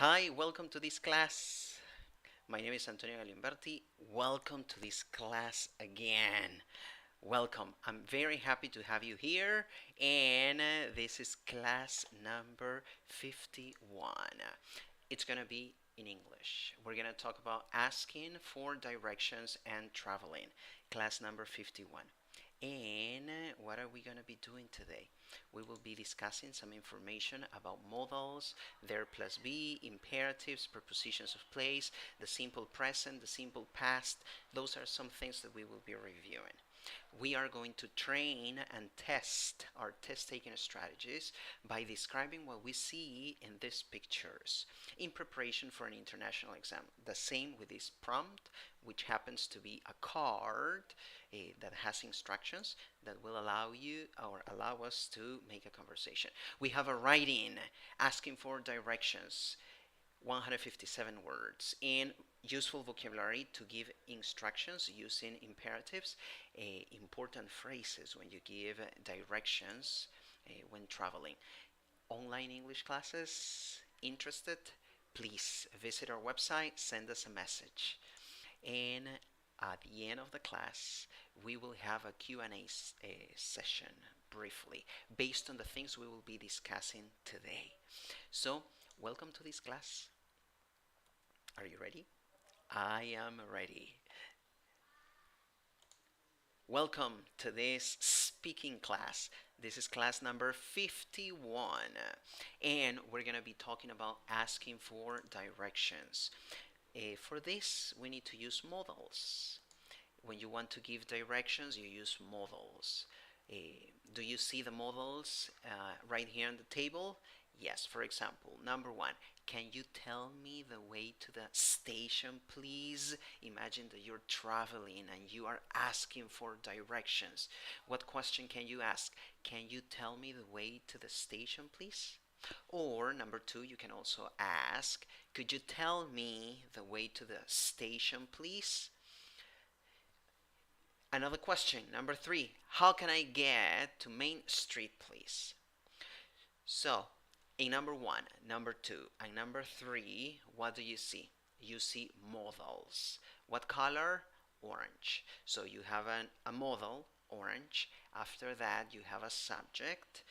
Hi, welcome to this class. My name is Antonio Galimberti. Welcome to this class again. Welcome. I'm very happy to have you here, and this is class number 51. It's going to be in English. We're going to talk about asking for directions and traveling. Class number 51. And what are we going to be doing today? We will be discussing some information about modals, there plus be, imperatives, prepositions of place, the simple present, the simple past. Those are some things that we will be reviewing. We are going to train and test our test-taking strategies by describing what we see in these pictures in preparation for an international exam. The same with this prompt, which happens to be a card that has instructions that will allow you or allow us to make a conversation. We have a writing asking for directions, 157 words, and useful vocabulary to give instructions using imperatives, important phrases when you give directions when traveling. Online English classes, interested? Please visit our website, send us a message. And at the end of the class, we will have a Q&A session briefly based on the things we will be discussing today. So, welcome to this class. Are you ready? I am ready. Welcome to this speaking class. This is class number 51, and we're going to be talking about asking for directions. For this, we need to use modals. When you want to give directions, you use modals. Do you see the modals right here on the table? Yes, for example, number one, can you tell me the way to the station, please? Imagine that you're traveling and you are asking for directions. What question can you ask? Can you tell me the way to the station, please? Or number two, you can also ask, could you tell me the way to the station, please? Another question, number three, how can I get to Main Street, please? So, in number one, number two, and number three, what do you see? You see modals. What color? Orange. So you have a modal, orange. After that, you have a subject,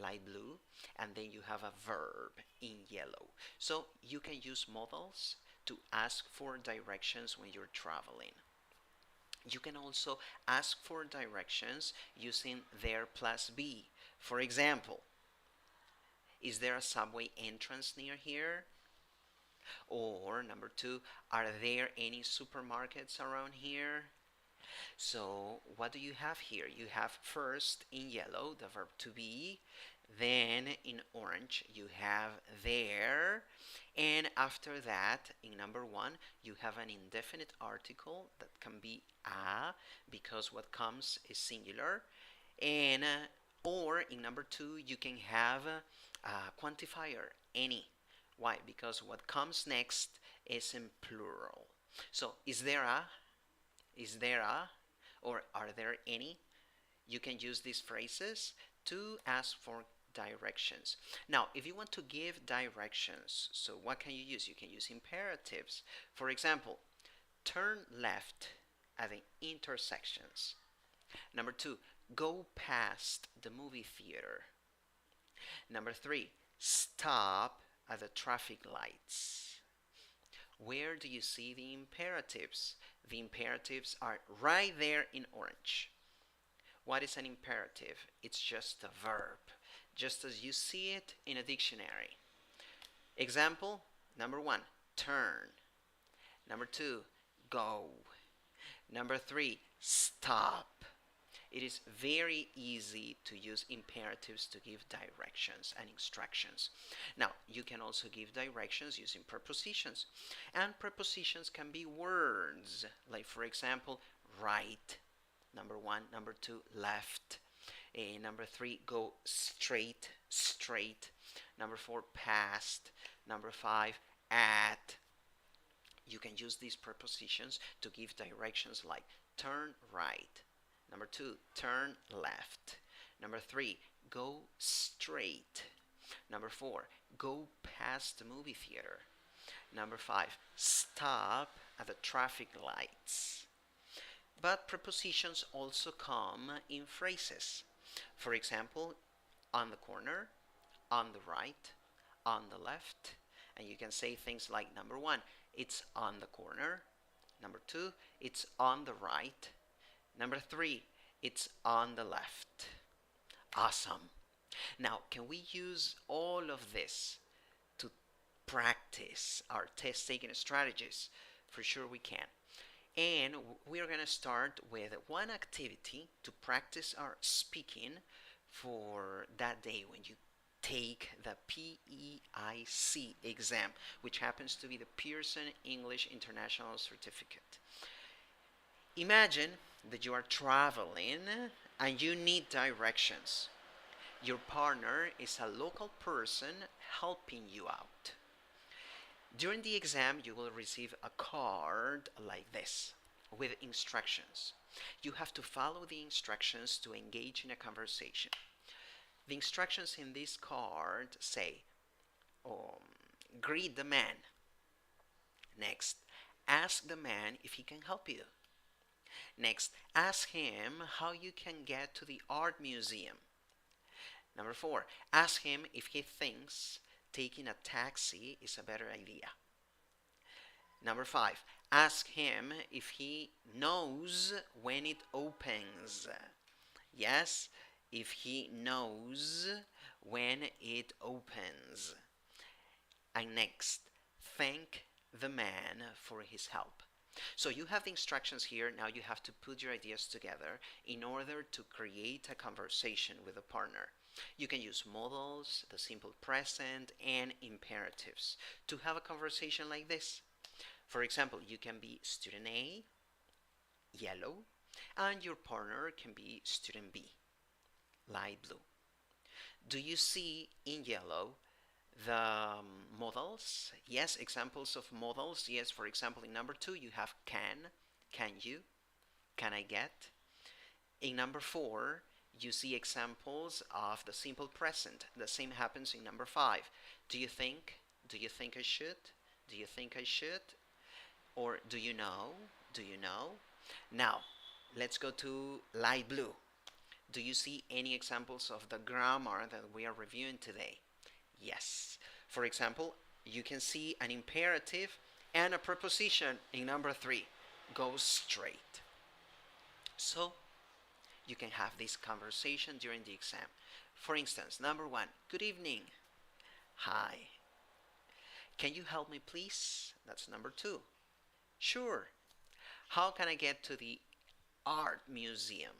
light blue, and then you have a verb in yellow. So you can use modals to ask for directions when you're traveling. You can also ask for directions using there plus be. For example, is there a subway entrance near here? Or number two, are there any supermarkets around here? So what do you have here? You have first in yellow the verb to be, then in orange you have there, and after that in number one you have an indefinite article that can be a because what comes is singular, and or in number two you can have a quantifier any. Why? Because what comes next is in plural. So is there a? Is there a? Or are there any? You can use these phrases to ask for directions. Now, if you want to give directions, so what can you use? You can use imperatives. For example, turn left at the intersections. Number two, go past the movie theater. Number three, stop at the traffic lights. Where do you see the imperatives? The imperatives are right there in orange. What is an imperative? It's just a verb, just as you see it in a dictionary. Example, number one, turn. Number two, go. Number three, stop. It is very easy to use imperatives to give directions and instructions. Now, you can also give directions using prepositions. And prepositions can be words, like for example, right. Number one, number two, left. Number three, go straight, straight. Number four, past. Number five, at. You can use these prepositions to give directions like turn right. Number two, turn left. Number three, go straight. Number 4, go past the movie theater. Number 5, stop at the traffic lights. But prepositions also come in phrases. For example, on the corner, on the right, on the left. And you can say things like number 1, it's on the corner. Number 2, it's on the right. Number 3, it's on the left. Awesome. Now, can we use all of this to practice our test-taking strategies? For sure we can. And we're going to start with one activity to practice our speaking for that day when you take the PEIC exam, which happens to be the Pearson English International Certificate. Imagine that you are traveling and you need directions. Your partner is a local person helping you out. During the exam, you will receive a card like this with instructions. You have to follow the instructions to engage in a conversation. The instructions in this card say, greet the man. Next, ask the man if he can help you. Next, ask him how you can get to the art museum. Number 4, ask him if he thinks taking a taxi is a better idea. Number 5, ask him if he knows when it opens. Yes, if he knows when it opens. And next, thank the man for his help. So you have the instructions here. Now you have to put your ideas together in order to create a conversation with a partner. You can use modals, the simple present, and imperatives to have a conversation like this. For example, you can be student A, yellow, and your partner can be student B, light blue. Do you see in yellow the modals? Yes, examples of modals. Yes, for example, in number 2, you have can you, can I get. In number 4, you see examples of the simple present. The same happens in number 5. Do you think? Do you think I should? Do you think I should? Or do you know? Do you know? Now, let's go to light blue. Do you see any examples of the grammar that we are reviewing today? Yes. For example, you can see an imperative and a preposition in number 3. Go straight. So, you can have this conversation during the exam. For instance, number 1, good evening. Hi. Can you help me, please? That's number 2. Sure. How can I get to the art museum?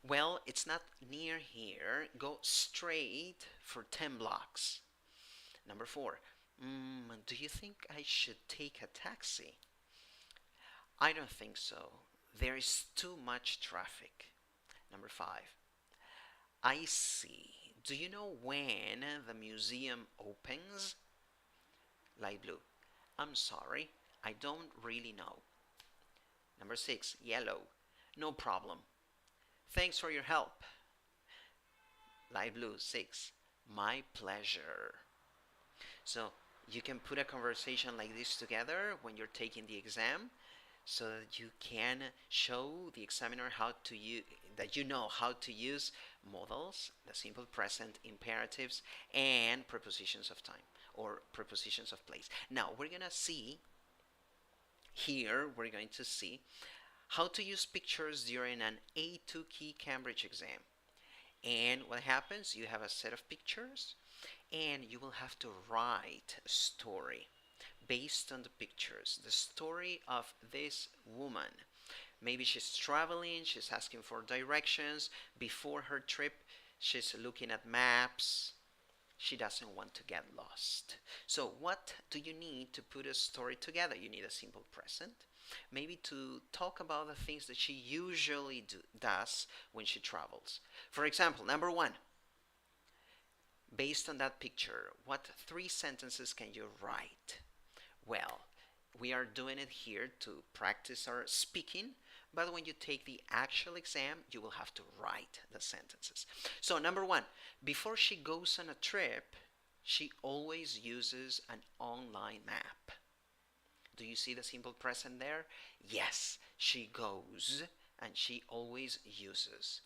Well, it's not near here. Go straight for 10 blocks. Number 4. Do you think I should take a taxi? I don't think so. There is too much traffic. Number 5. I see. Do you know when the museum opens? Light blue. I'm sorry, I don't really know. Number 6. Yellow. No problem. Thanks for your help. Light blue. 6. My pleasure. So you can put a conversation like this together when you're taking the exam, so that you can show the examiner that you know how to use modals, the simple present, imperatives, and prepositions of time or prepositions of place. Now we're going to see how to use pictures during an A2 Key Cambridge exam. And what happens, you have a set of pictures and you will have to write a story based on the pictures, the story of this woman. Maybe she's traveling, she's asking for directions. Before her trip, she's looking at maps. She doesn't want to get lost. So what do you need to put a story together? You need a simple present, maybe to talk about the things that she usually does when she travels. For example, number 1, based on that picture, what 3 sentences can you write? Well, we are doing it here to practice our speaking, but when you take the actual exam, you will have to write the sentences. So number one, before she goes on a trip, she always uses an online map. Do you see the simple present there? Yes, she goes and she always uses.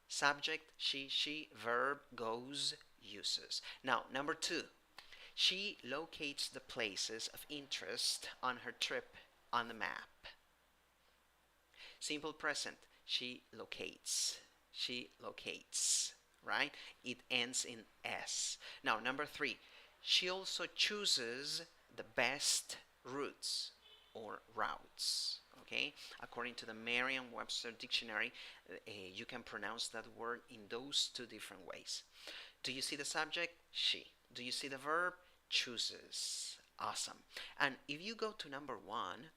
Subject, she, verb, goes, uses. Now, number two, she locates the places of interest on her trip on the map. Simple present, she locates. She locates, right? It ends in S. Now, number three, she also chooses the best routes or routes. Okay? According to the Merriam-Webster dictionary, you can pronounce that word in those two different ways. Do you see the subject? She. Do you see the verb? Chooses. Awesome. And if you go to number one,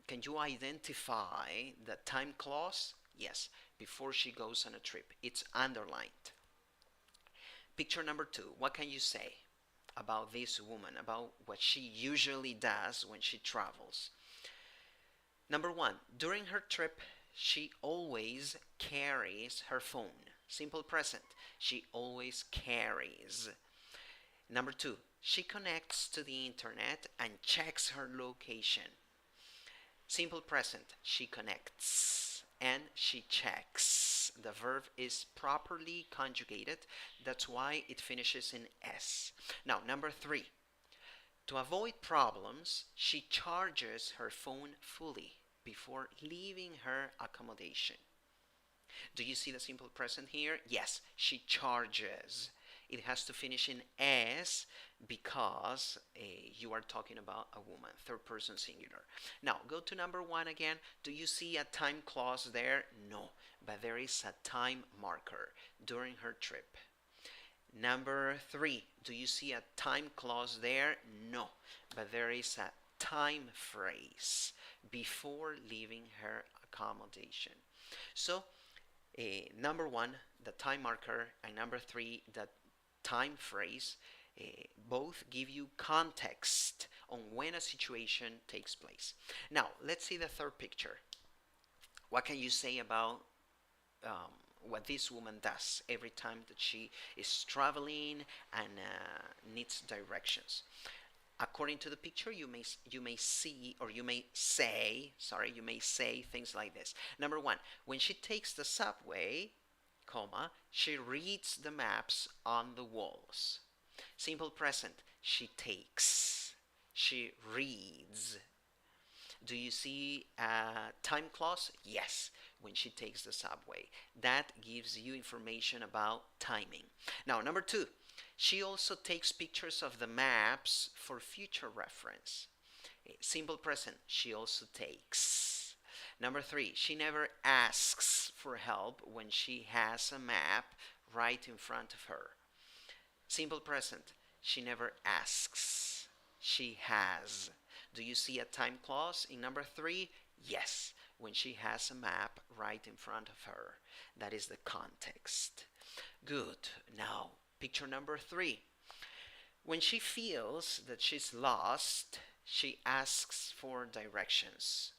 can you identify the time clause? Yes, before she goes on a trip. It's underlined. Picture number two, what can you say about this woman, about what she usually does when she travels? Number one, during her trip, she always carries her phone. Simple present, she always carries. Number two, she connects to the internet and checks her location. Simple present, she connects and she checks. The verb is properly conjugated. That's why it finishes in S. Now, number three, to avoid problems, she charges her phone fully before leaving her accommodation. Do you see the simple present here? Yes, she charges. It has to finish in S because you are talking about a woman, third person singular. Now, go to number one again. Do you see a time clause there? No, but there is a time marker during her trip. Number three, do you see a time clause there? No, but there is a time phrase before leaving her accommodation. So, number one, the time marker, and number three, the time phrase, both give you context on when a situation takes place. Now, let's see the third picture. What can you say about what this woman does every time that she is traveling and needs directions? According to the picture, you may see, or you may say things like this. Number one, when she takes the subway, comma, she reads the maps on the walls. Simple present, she takes. She reads. Do you see a time clause? Yes, when she takes the subway. That gives you information about timing. Now, number two, she also takes pictures of the maps for future reference. Simple present, she also takes. Number three, she never asks for help when she has a map right in front of her. Simple present, she never asks. She has. Do you see a time clause in number three? Yes, when she has a map right in front of her. That is the context. Good. Now, picture number three. When she feels that she's lost, she asks for directions.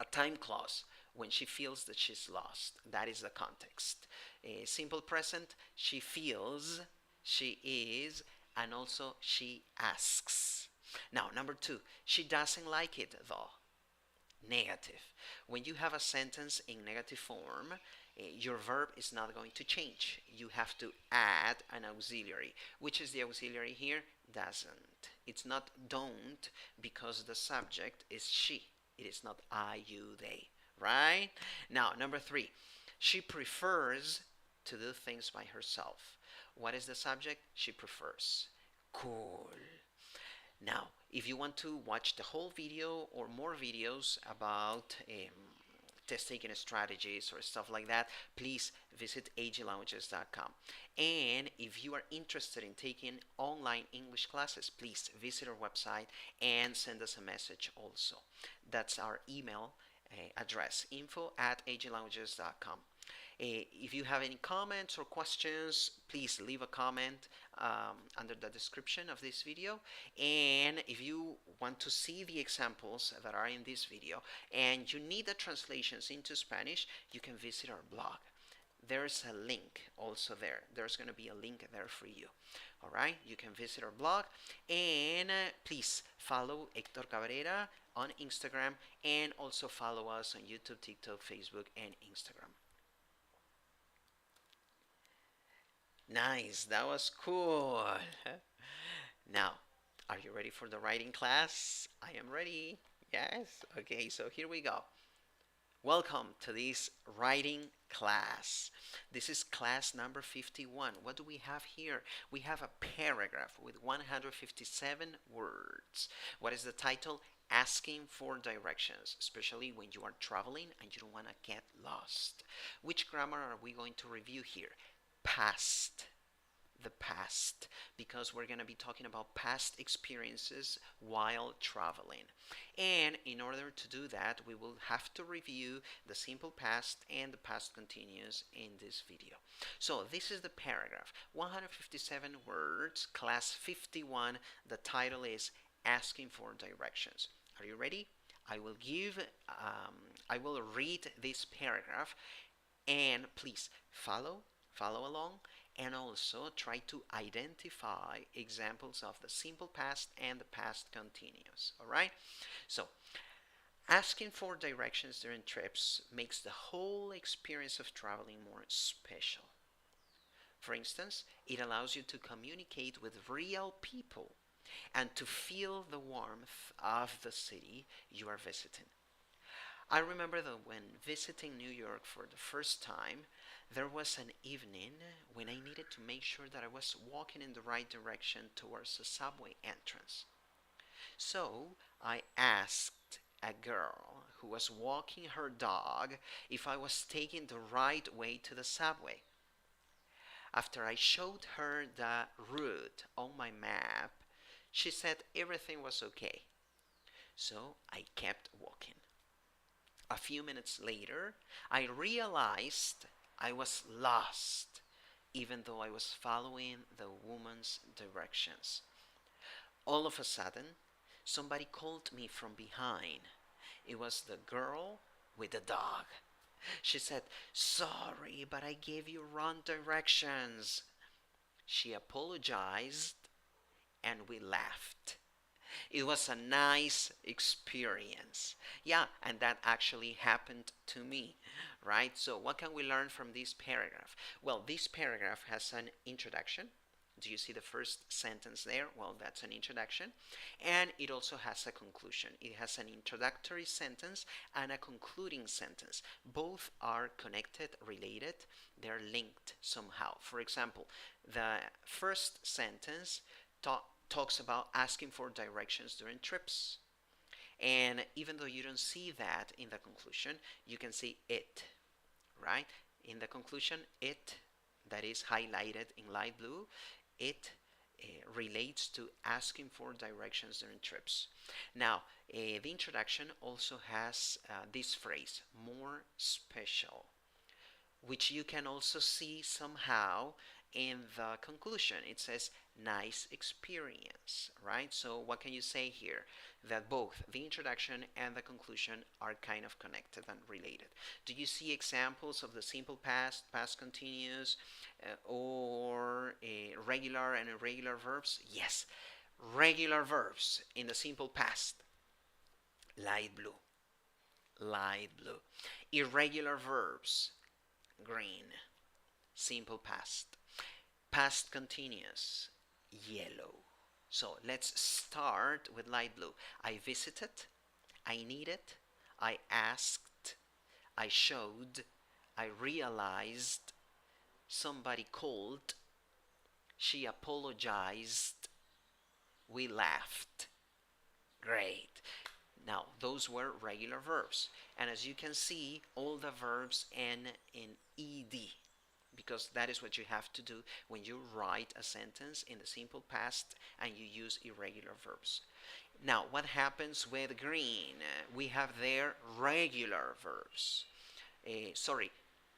A time clause, when she feels that she's lost. That is the context. A simple present, she feels, she is, and also she asks. Now, number two, she doesn't like it though. Negative. When you have a sentence in negative form, your verb is not going to change. You have to add an auxiliary. Which is the auxiliary here? Doesn't. It's not don't because the subject is she. It is not I, you, they. Right? Now, number three, she prefers to do things by herself. What is the subject? She prefers. Cool. Now, if you want to watch the whole video or more videos about test-taking strategies or stuff like that, please visit aglanguages.com. And if you are interested in taking online English classes, please visit our website and send us a message also. That's our email address, info@aglanguages.com. If you have any comments or questions, please leave a comment under the description of this video. And if you want to see the examples that are in this video and you need the translations into Spanish, you can visit our blog. There's a link also there. There's going to be a link there for you. All right, you can visit our blog, and please follow Hector Cabrera on Instagram, and also follow us on YouTube, TikTok, Facebook, and Instagram. Nice, that was cool. Now, are you ready for the writing class? I am ready. Yes. Okay, so here we go. Welcome to this writing class. This is class number 51. What do we have here? We have a paragraph with 157 words. What is the title? Asking for directions, especially when you are traveling and you don't want to get lost. Which grammar are we going to review here? Past. The past, because we're going to be talking about past experiences while traveling. And in order to do that, we will have to review the simple past and the past continuous in this video. So this is the paragraph, 157 words, class 51. The title is Asking for Directions. Are you ready? I will read this paragraph, and please follow along, and also try to identify examples of the simple past and the past continuous. All right? So, asking for directions during trips makes the whole experience of traveling more special. For instance, it allows you to communicate with real people and to feel the warmth of the city you are visiting. I remember that when visiting New York for the first time, there was an evening when I needed to make sure that I was walking in the right direction towards the subway entrance. So I asked a girl who was walking her dog if I was taking the right way to the subway. After I showed her the route on my map, she said everything was okay. So I kept walking. A few minutes later, I realized I was lost, even though I was following the woman's directions. All of a sudden, somebody called me from behind. It was the girl with the dog. She said, "Sorry, but I gave you wrong directions." She apologized, and we laughed. It was a nice experience. Yeah, and that actually happened to me, right? So what can we learn from this paragraph? Well, this paragraph has an introduction. Do you see the first sentence there? Well, that's an introduction. And it also has a conclusion. It has an introductory sentence and a concluding sentence. Both are connected, related. They're linked somehow. For example, the first sentence talks about asking for directions during trips. And even though you don't see that in the conclusion, you can see it, right? In the conclusion, it, that is highlighted in light blue, it relates to asking for directions during trips. Now, the introduction also has this phrase, more special, which you can also see somehow in the conclusion. It says nice experience, right? So what can you say here? That both the introduction and the conclusion are kind of connected and related. Do you see examples of the simple past, past continuous, or regular and irregular verbs? Yes, regular verbs in the simple past, light blue, light blue. Irregular verbs, green, simple past. Past continuous, yellow. So let's start with light blue. I visited, I needed, I asked, I showed, I realized, somebody called, she apologized, we laughed. Great. Now, those were regular verbs. And as you can see, all the verbs end in ed, because that is what you have to do when you write a sentence in the simple past and you use irregular verbs. Now, what happens with green? We have there regular verbs.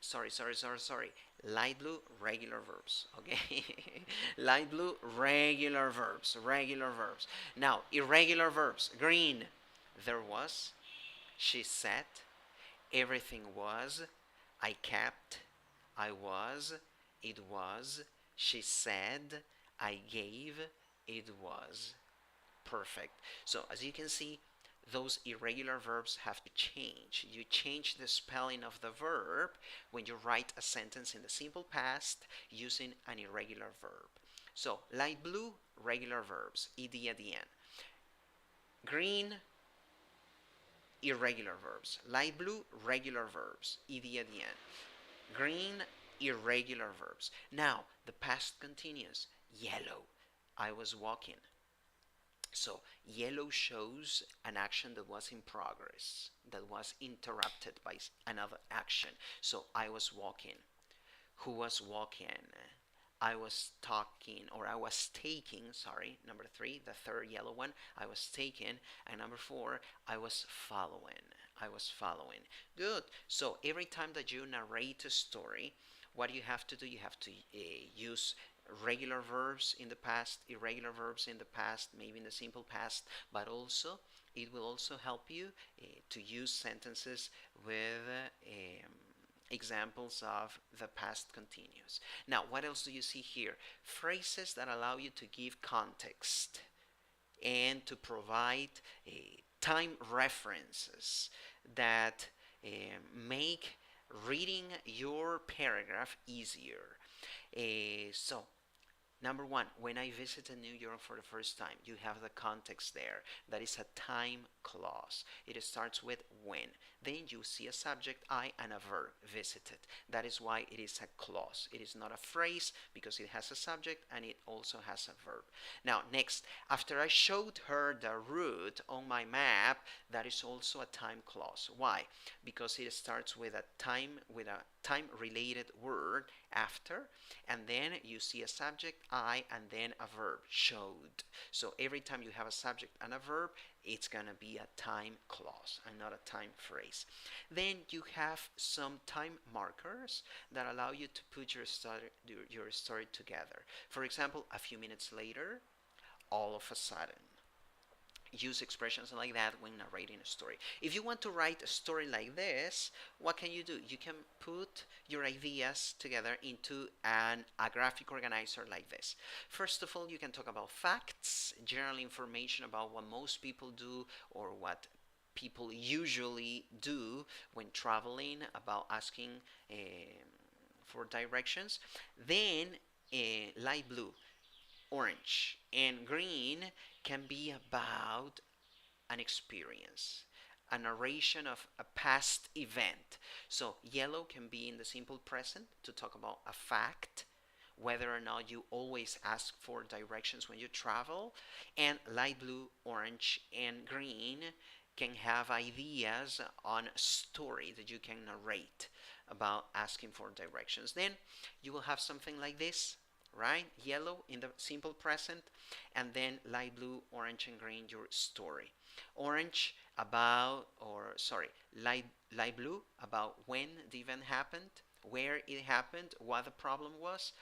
sorry. Light blue, regular verbs. Okay. Light blue, regular verbs. Regular verbs. Now, irregular verbs. Green. There was. She said. Everything was. I kept. I was. It was. She said. I gave. It was. Perfect. So, as you can see, those irregular verbs have to change. You change the spelling of the verb when you write a sentence in the simple past using an irregular verb. So, light blue, regular verbs, ed at the end. Green, irregular verbs. Light blue, regular verbs, ed at the end. Green, irregular verbs. Now, the past continuous. Yellow, I was walking. So, yellow shows an action that was in progress, that was interrupted by another action. So, I was walking. Who was walking? I was talking, or I was taking, sorry, number 3, the third yellow one, I was taking, and number 4, I was following. I was following. Good. So, every time that you narrate a story, what you have to do, you have to use regular verbs in the past, irregular verbs in the past, maybe in the simple past, but also it will also help you to use sentences with examples of the past continuous. Now, what else do you see here? Phrases that allow you to give context and to provide time references that make reading your paragraph easier. So, number 1, when I visited New York for the first time, you have the context there. That is a time clause. It starts with when. Then you see a subject, I, and a verb, visited. That is why it is a clause. It is not a phrase because it has a subject and it also has a verb. Now, next, after I showed her the route on my map, that is also a time clause. Why? Because it starts with a time-related word after, and then you see a subject, I, and then a verb, showed. So every time you have a subject and a verb, it's going to be a time clause and not a time phrase. Then you have some time markers that allow you to put your story together. For example, a few minutes later, all of a sudden. Use expressions like that when narrating a story. If you want to write a story like this, what can you do? You can put your ideas together into a graphic organizer like this. First of all, you can talk about facts, general information about what most people do or what people usually do when traveling, about asking for directions. Then light blue, orange, and green can be about an experience, a narration of a past event. So yellow can be in the simple present to talk about a fact, whether or not you always ask for directions when you travel, and light blue, orange, and green can have ideas on a story that you can narrate about asking for directions. Then you will have something like this, right? Yellow in the simple present, and then light blue, orange, and green your story. Orange about, or sorry, light blue about when the event happened, where it happened, what the problem was.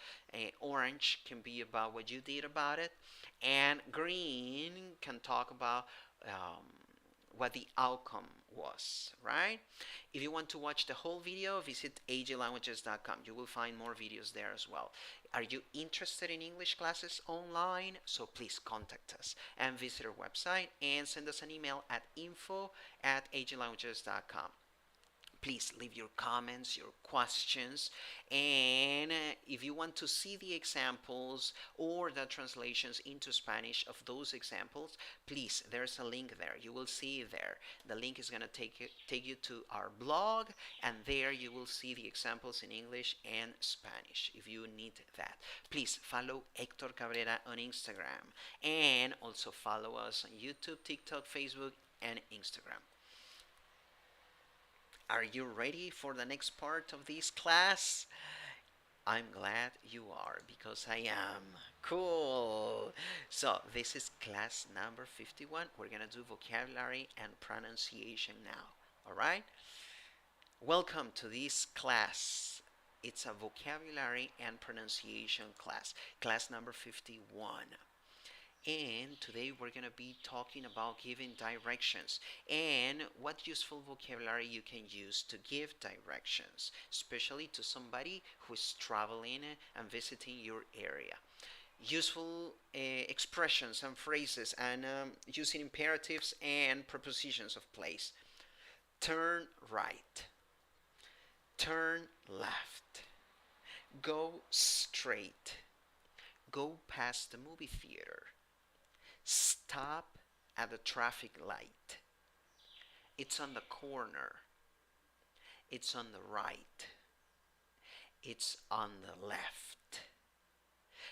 Orange can be about what you did about it, and green can talk about what the outcome was, right? If you want to watch the whole video, visit aglanguages.com. You will find more videos there as well. Are you interested in English classes online? So please contact us and visit our website and send us an email at info@aglanguages.com. Please leave your comments, your questions, and if you want to see the examples or the translations into Spanish of those examples, please, there's a link there. You will see it there. The link is going to take you to our blog, and there you will see the examples in English and Spanish if you need that. Please follow Hector Cabrera on Instagram, and also follow us on YouTube, TikTok, Facebook, and Instagram. Are you ready for the next part of this class? I'm glad you are, because I am. Cool. So this is class number 51. We're going to do vocabulary and pronunciation now. All right? Welcome to this class. It's a vocabulary and pronunciation class, class number 51. And today we're going to be talking about giving directions and what useful vocabulary you can use to give directions, especially to somebody who is traveling and visiting your area. Useful expressions and phrases and using imperatives and prepositions of place. Turn right. Turn left. Go straight. Go past the movie theater. Stop at the traffic light. It's on the corner. It's on the right. It's on the left.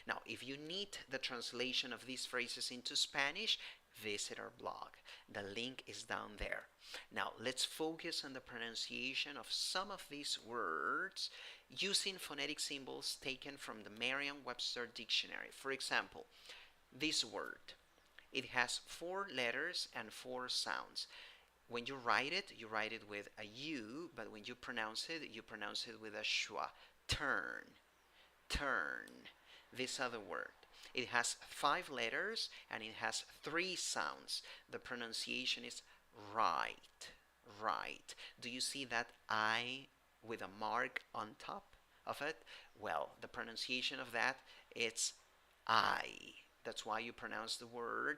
Now, if you need the translation of these phrases into Spanish, visit our blog. The link is down there. Now, let's focus on the pronunciation of some of these words using phonetic symbols taken from the Merriam-Webster dictionary. For example, this word. It has 4 letters and 4 sounds. When you write it with a U, but when you pronounce it with a schwa. Turn, turn. This other word. It has 5 letters and it has 3 sounds. The pronunciation is right, right. Do you see that I with a mark on top of it? Well, the pronunciation of that, it's I. That's why you pronounce the word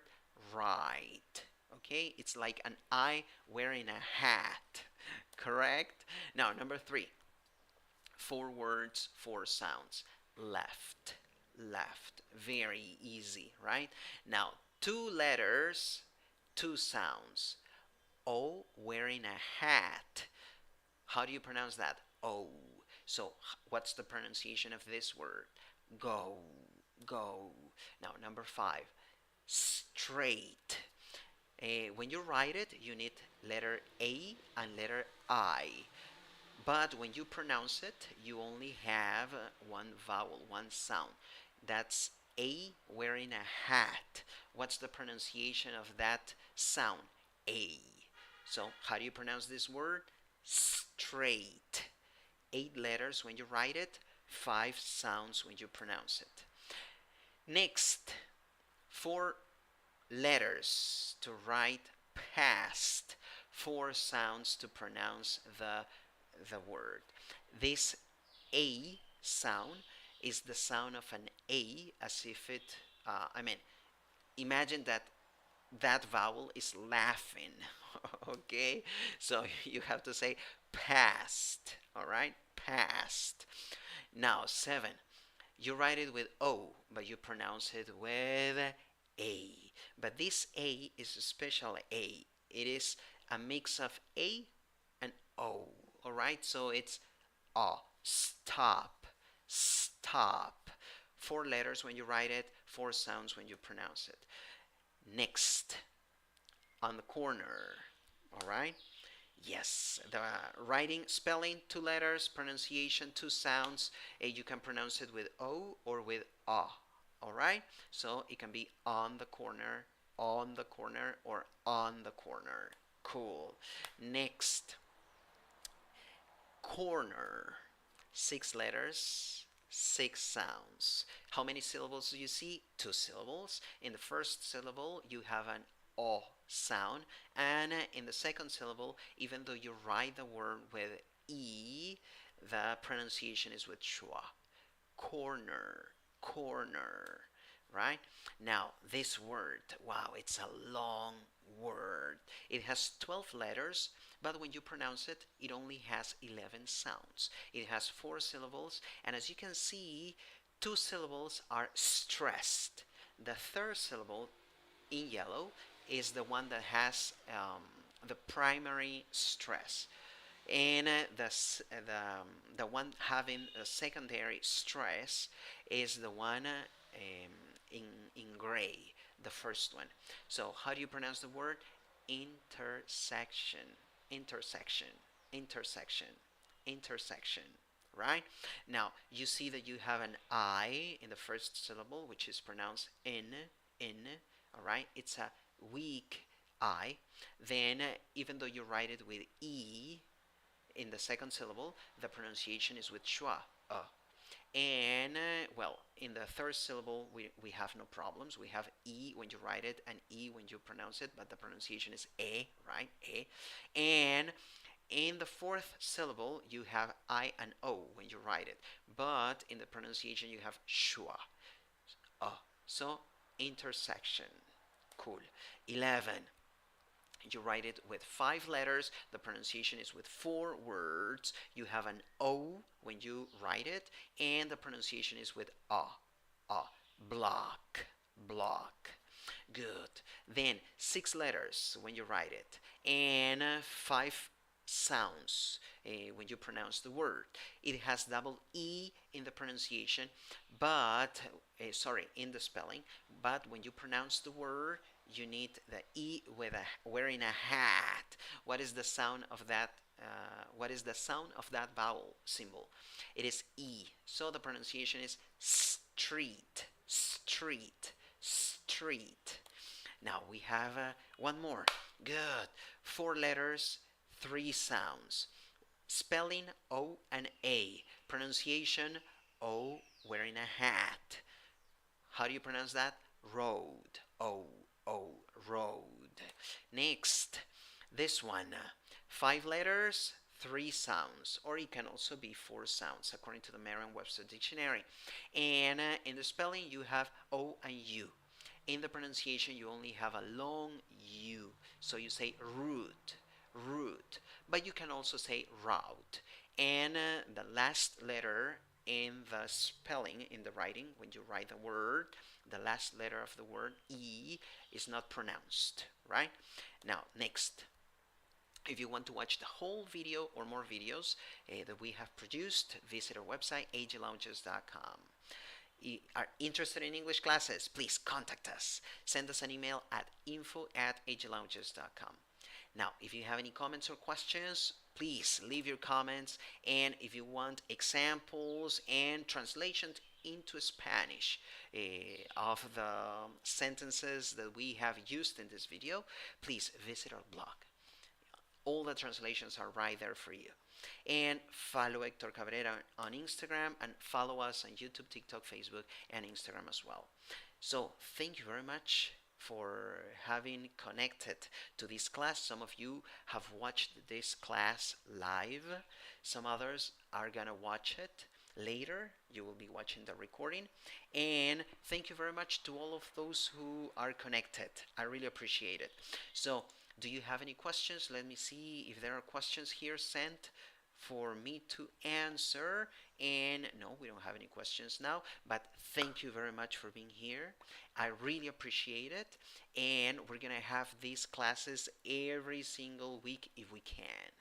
right. Okay? It's like an I wearing a hat. Correct? Now, number 3. 4 words, 4 sounds. Left, left. Very easy, right? Now, 2 letters, 2 sounds. O wearing a hat. How do you pronounce that? O. So, what's the pronunciation of this word? Go, go. Now, number 5. Straight. When you write it, you need letter A and letter I. But when you pronounce it, you only have one vowel, one sound. That's A wearing a hat. What's the pronunciation of that sound? A. So, how do you pronounce this word? Straight. 8 letters when you write it, 5 sounds when you pronounce it. Next, 4 letters to write past, 4 sounds to pronounce the word. This A sound is the sound of an A, as if it, imagine that vowel is laughing. Okay, so you have to say past. All right, past. Now 7. You write it with O, but you pronounce it with A. But this A is a special A. It is a mix of A and O. All right, so it's stop, stop. 4 letters when you write it, 4 sounds when you pronounce it. Next, on the corner. All right. Yes, the writing, spelling, 2 letters, pronunciation, 2 sounds. You can pronounce it with O or with A. All right. So it can be on the corner, or on the corner. Cool. Next, corner. 6 letters, 6 sounds. How many syllables do you see? 2 syllables. In the first syllable, you have an O sound, and in the second syllable, even though you write the word with E, the pronunciation is with schwa. Corner, corner, right? Now, this word, wow, it's a long word. It has 12 letters, but when you pronounce it, it only has 11 sounds. It has 4 syllables, and as you can see, 2 syllables are stressed. The third syllable in yellow is the one that has the primary stress, and the one having a secondary stress is the one in gray, the first one. So how do you pronounce the word? Intersection, intersection, intersection, intersection. Right? Now you see that you have an I in the first syllable, which is pronounced in. All right, it's a weak I. Then even though you write it with E, in the second syllable, the pronunciation is with schwa. And well, in the third syllable, we have no problems. We have E when you write it and E when you pronounce it, but the pronunciation is right? And in the fourth syllable, you have I and O when you write it, but in the pronunciation, you have schwa. So intersection. Cool. 11. You write it with 5 letters. The pronunciation is with 4 words. You have an O when you write it, and the pronunciation is with A. Block. Block. Good. Then 6 letters when you write it, and 5 sounds when you pronounce the word. It has double E in the pronunciation, but in the spelling. But when you pronounce the word, you need the E with wearing a hat. What is the sound of that? What is the sound of that vowel symbol? It is E. So the pronunciation is street, street, street. Now we have one more. Good. 4 letters, 3 sounds. Spelling O and A. Pronunciation O wearing a hat. How do you pronounce that? Road. O, road. Next, this one. 5 letters, 3 sounds, or it can also be 4 sounds according to the Merriam-Webster dictionary. And in the spelling, you have O and U. In the pronunciation, you only have a long U, so you say route, route. But you can also say route. And the last letter in the spelling, in the writing, when you write the word, the last letter of the word, E, is not pronounced, right? Now, next. If you want to watch the whole video or more videos that we have produced, visit our website, aglounges.com. Are interested in English classes, please contact us. Send us an email at info@aglounges.com. Now, if you have any comments or questions, please leave your comments. And if you want examples and translations into Spanish of the sentences that we have used in this video, please visit our blog. All the translations are right there for you. And follow Hector Cabrera on Instagram, and follow us on YouTube, TikTok, Facebook, and Instagram as well. So thank you very much for having connected to this class. Some of you have watched this class live. Some others are gonna watch it later. You will be watching the recording. And thank you very much to all of those who are connected. I really appreciate it. So do you have any questions? Let me see if there are questions here sent for me to answer. And no, we don't have any questions now, but thank you very much for being here. I really appreciate it. And we're gonna have these classes every single week if we can.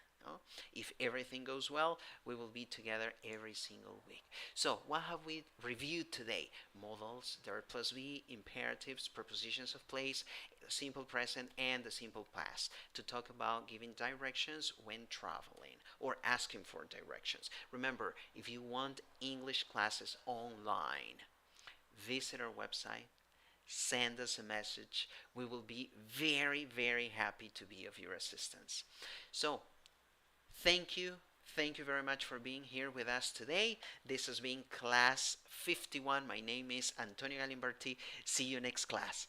If everything goes well, we will be together every single week. So what have we reviewed today? Modals, there plus be, imperatives, prepositions of place, the simple present, and the simple past, to talk about giving directions when traveling or asking for directions. Remember, if you want English classes online, visit our website, send us a message. We will be very, very happy to be of your assistance. So thank you very much for being here with us today. This has been class 51. My name is Antonio Galimberti. See you next class.